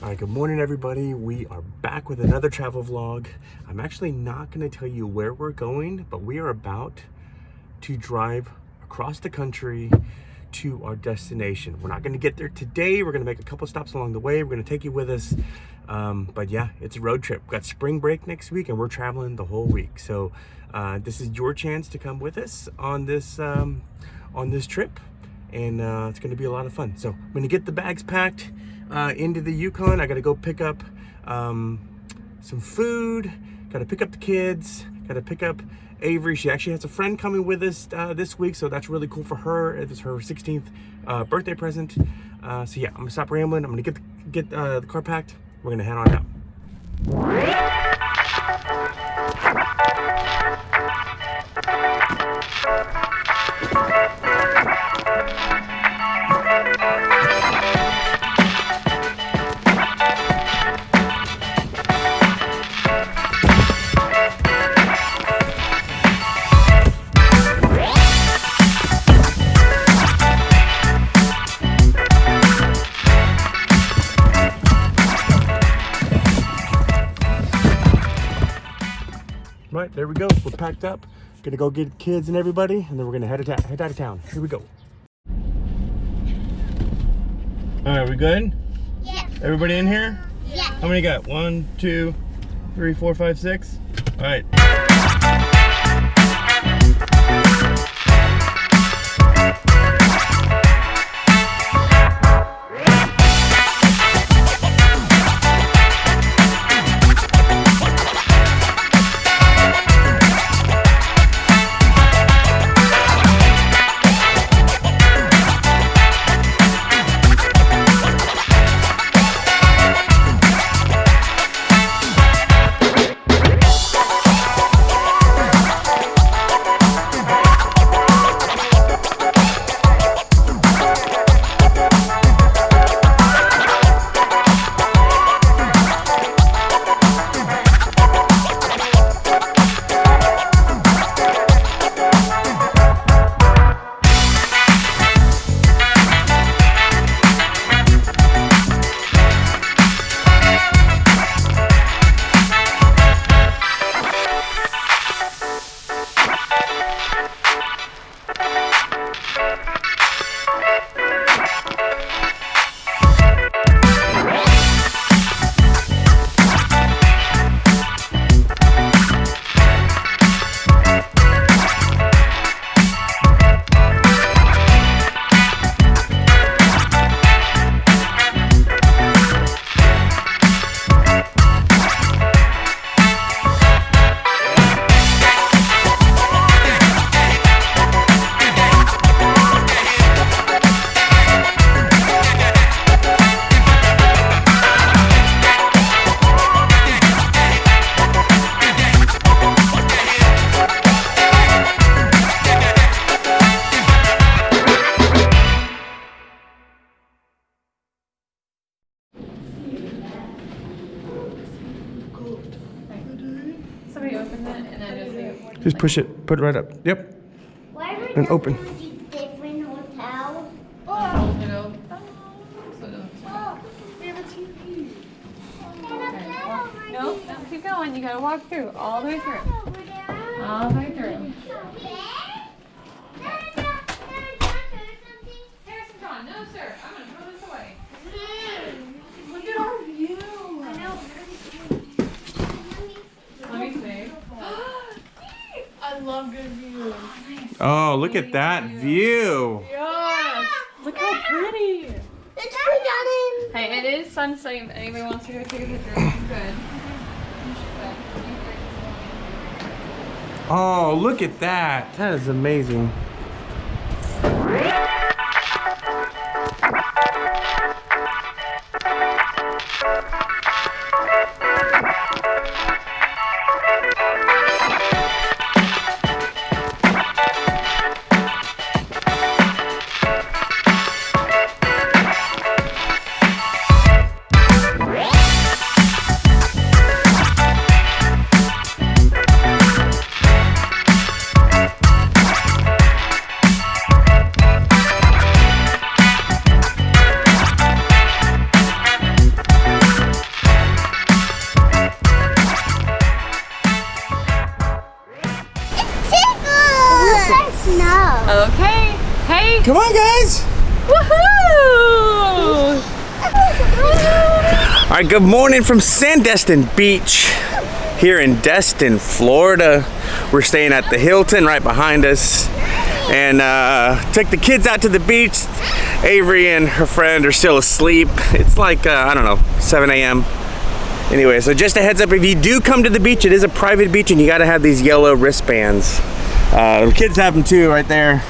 Alright, good morning everybody. We are back with another travel vlog. I'm actually not going to tell you where we're going, but we are about to drive across the country to our destination. We're not going to get there today. We're going to make a couple stops along the way. We're going to take you with us. But yeah, it's a road trip. We've got spring break next week and we're traveling the whole week. So this is your chance to come with us on this trip. And it's going to be a lot of fun. So I'm going to get the bags packed into the Yukon. I got to go pick up some food. Got to pick up the kids. Got to pick up Avery. She actually has a friend coming with us this week, so that's really cool for her. It is her 16th birthday present. So yeah, I'm gonna stop rambling. I'm gonna get the car packed. We're gonna head on out. Right, there we go. We're packed up. Gonna go get kids and everybody, and then we're gonna head out of town. Here we go. All right, we good? Yeah. Everybody in here? Yeah. How many got? 1, 2, 3, 4, 5, 6. All right. Somebody open that and then Just push it. Put it right up. Yep. Why would And open. different hotels? Oh, We have a TV. no, keep going. You gotta walk through all the way through. All the way through. Harrison John, no sir. I'm gonna throw this away. Look at our view. I know. Let me see. I love good views. Oh, look at that view. Yes. Look how pretty. It's pretty. Hey, it is sunset. If anybody wants to go take a picture, good. Oh, look at that. That is amazing. All right, good morning from Sandestin Beach here in Destin, Florida. We're staying at the Hilton right behind us, and took the kids out to the beach. Avery and her friend are still asleep. It's like, I don't know, 7 a.m. Anyway, so just a heads up, if you do come to the beach, it is a private beach and you gotta have these yellow wristbands. The kids have them too right there.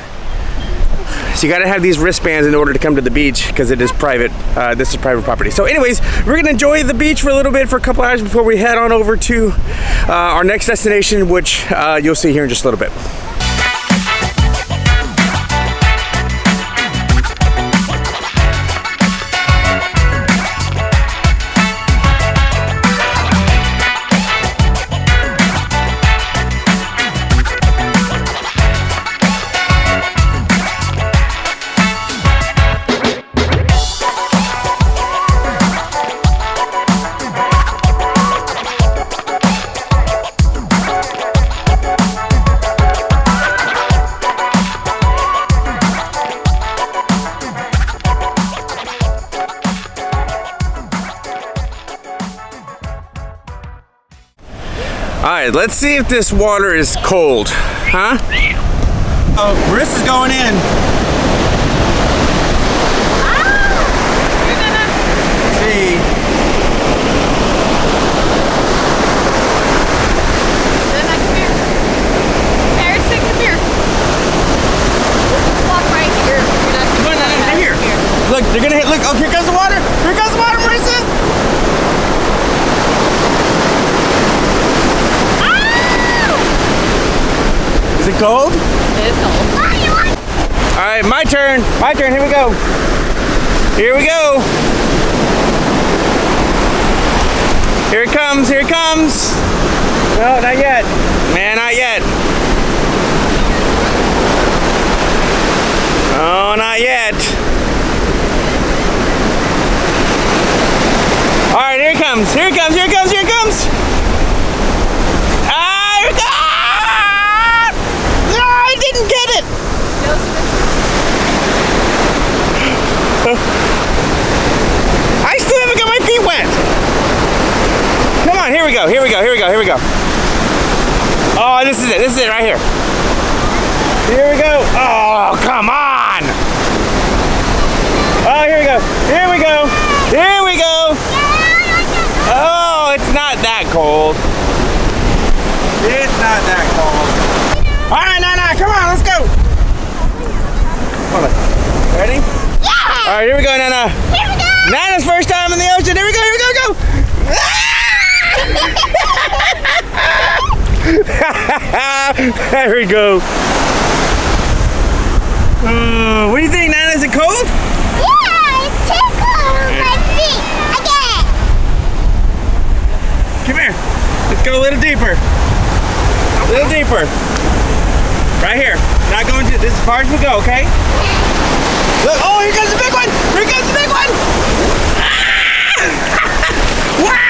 So you gotta have these wristbands in order to come to the beach because it is private. This is private property. So anyways, we're gonna enjoy the beach for a little bit for a couple hours before we head on over to our next destination, which you'll see here in just a little bit. All right, let's see if this water is cold, huh? Oh, Marissa's going in. Let's see. Nana, come here. Harrison, come here. Let's walk right here. Come on, Nana, right here. Look, they're gonna hit. Look, oh, here comes the water. Here comes the water, Marissa. Is it cold? It is cold. All right, my turn. My turn. Here we go. Here we go. Here it comes. Here it comes. No, not yet. Man, not yet. Oh, not yet. All right, here it comes. Here it comes. Here it comes. Here it comes. Ah, here it comes. No, I didn't get it. I still haven't got my feet wet. Come on, here we go. Here we go. Here we go. Here we go. Oh, this is it. This is it right here. Here we go. Oh, come on. Oh, here we go. Here we go. Here we go. Oh, it's not that cold. It's not that cold. All right, Nana, come on, let's go. Hold on. Ready? Yeah! All right, here we go, Nana. Here we go! Nana's first time in the ocean. Here we go, here we go, go. There we go. What do you think, Nana? Is it cold? Yeah, it's too cold on my feet. Again. Come here. Let's go a little deeper. A little deeper. Right here. Not going to this as far as we go, okay? Look, oh, here comes the big one! Here comes the big one! Wow!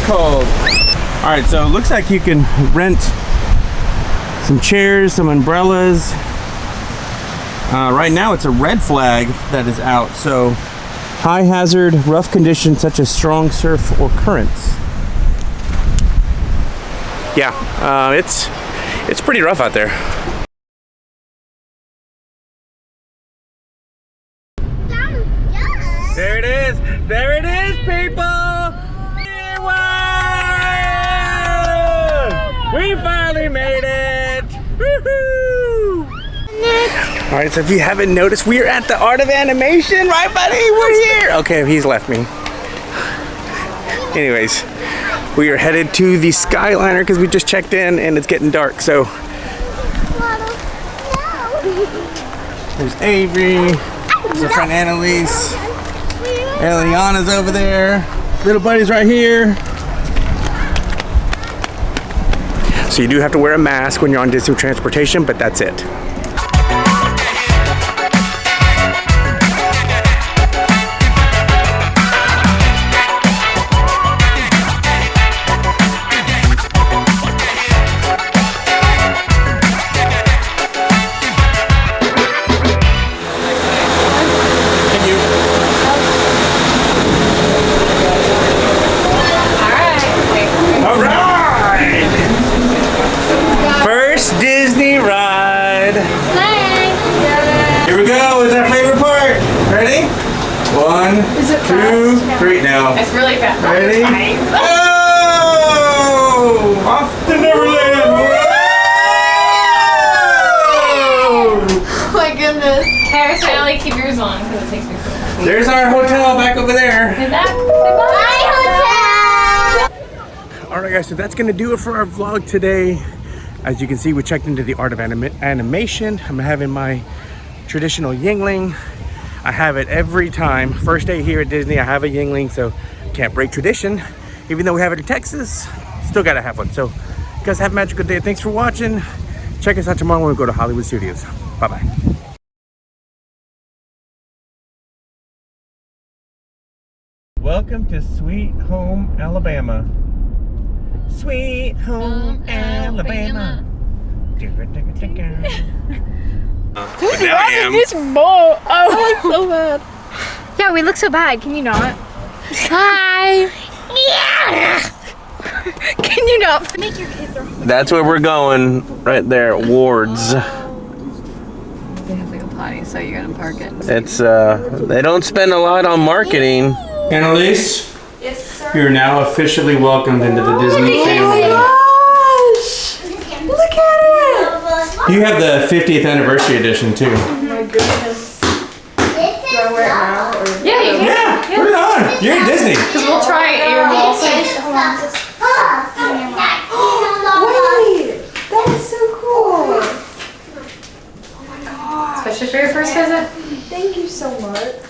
Cold. All right, so it looks like you can rent some chairs, some umbrellas. Right now it's a red flag that is out, so high hazard, rough conditions such as strong surf or currents. Yeah, it's pretty rough out there. There it is. There it is, people. We finally made it. Woohoo! All right, so if you haven't noticed, we are at the Art of Animation, right, buddy? We're here. Okay, he's left me. Anyways, we are headed to the Skyliner because we just checked in and it's getting dark. So there's Avery, there's our friend Annalise, Eliana's over there, little buddy's right here. So you do have to wear a mask when you're on Disney transportation, but that's it. Disney ride. Here we go. It's our favorite part. Ready? 1, 2, 3. Now. It's really fast. Ready? Oh! Off to Neverland. Oh my goodness. Harris, Sally, keep yours on because it takes me so long. There's our hotel back over there. Is that? Say bye. All right, guys. So that's gonna do it for our vlog today. As you can see, we checked into the Art of Animation. I'm having my traditional Yingling. I have it every time. First day here at Disney, I have a Yingling, so can't break tradition. Even though we have it in Texas, still gotta have one. So, you guys have a magical day. Thanks for watching. Check us out tomorrow when we go to Hollywood Studios. Bye-bye. Welcome to Sweet Home, Alabama. Sweet Home, Alabama. But now I am. This bowl. Oh, I'm so bad. Yeah, we look so bad. Can you not? Hi. Yeah. Can you not make your kids throw? That's where we're going, right there, Wards. They have like a potty, so you're gonna park it. It's they don't spend a lot on marketing. Annalise, Yes, sir. you're now officially welcomed into the Disney family. Gosh! Look at it! You have the 50th anniversary edition too. Oh my goodness. Do I wear it now? Or yeah, you can. Yeah, put it on. You're at Disney. Because we'll try it. You're also. Wait, that is so cool. Especially for your first visit. Thank you so much.